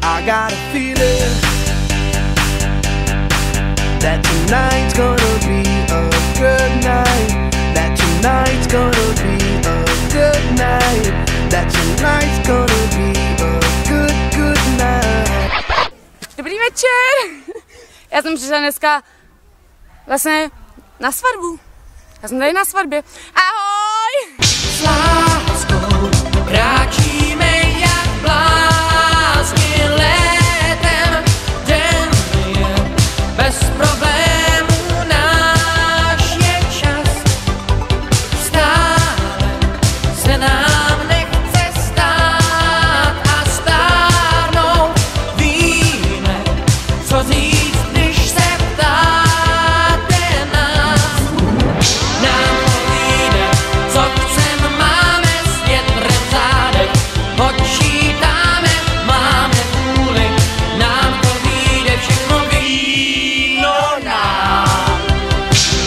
I got a feeling that tonight's gonna be a good night. That tonight's gonna be a good night. That tonight's gonna be a good night. Dobrý večer! Já jsem přišla dneska vlastně na svatbu. Já jsem tady na svatbě. Ahoj! S láskou kráčíme jak blázni létem. Den je bez problémů, náš je čas. Stále se nám nechce stát a stárnout. Víme, co říct, když se ptáte nás. Nám povíde, co chceme, máme s větrem v zádech. Počítáme, máme vůli, nám to vyjde, všechno víno nám.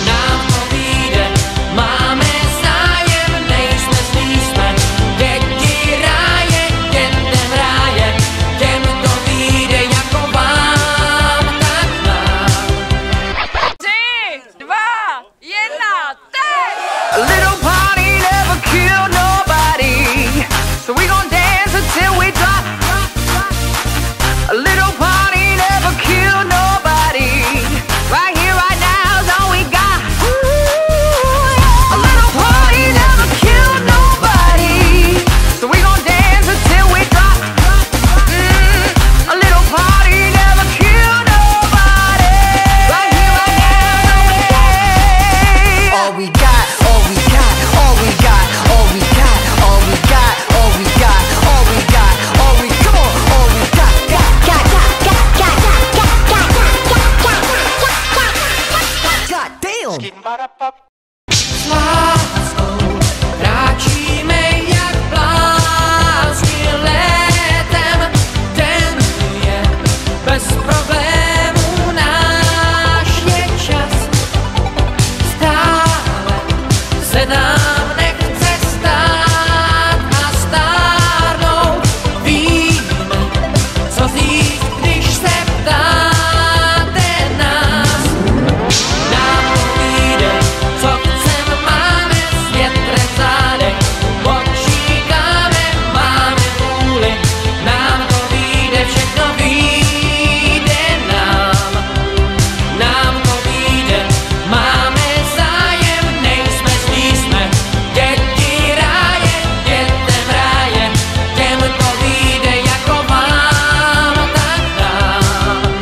Nám to vyjde, máme zájem, nejsme zlí, jsme děti ráje, dětem ráje. Těm to vyjde jako vám, tak nám. 3, 2, 1, teď! A little party never killed nobody, so we gon' dance until we drop. A little party never killed nobody, right here, right now is all we got. A little party never killed nobody, so we gon' dance until we drop. A little party never killed nobody, right here, right now is all we got. All we got, all we got, all we got, all we got, all we got, all we got, all we got, all we, come on, all we got. God damn. S láskou kráčíme jak blázni létem. Den je bez problémů, náš je čas. Stále se nám nechce stát a stárnout. Víme, co říct, když se ptáte nás. Nám to vyjde, co chceme, máme s větrem v zádech. Počítáme, máme vůli, nám to vyjde, všechno vyjde nám. Nám to vyjde, máme zájem, nejsme zlí, jsme děti ráje, dětem ráje. Těm to vyjde jako vám, tak nám.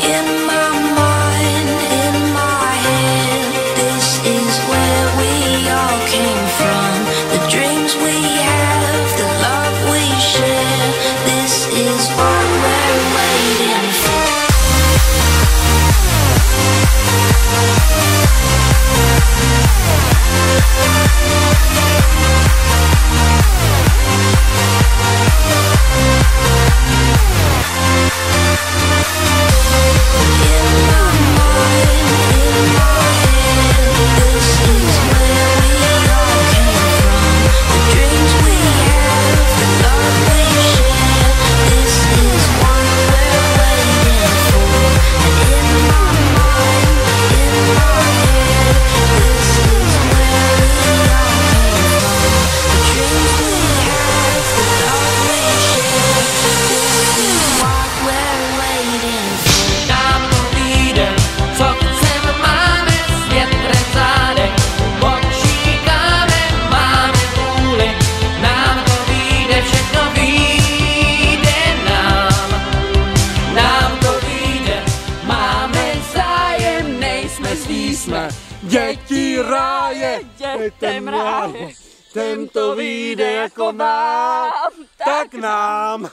In my mind, in my head, this is where we all came from. The dreams we have, the love we share, this is what we're waiting for. In my mind, in my head, this is where we all came from. The dreams we have, the love we share, this is what we're waiting for. And in my mind, in my head, this is where we all came from. The dreams we have, the love we share, this is what we're waiting for. Nám to vyjde, co chceme, máme s větrem v zádech. Počítáme, máme vůli, nám to vyjde, všechno vyjde nám. Nám to vyjde, máme zájem, nejsme zlí, jsme děti ráje, dětem ráje. Ten to vyjde jako mám, tak nám.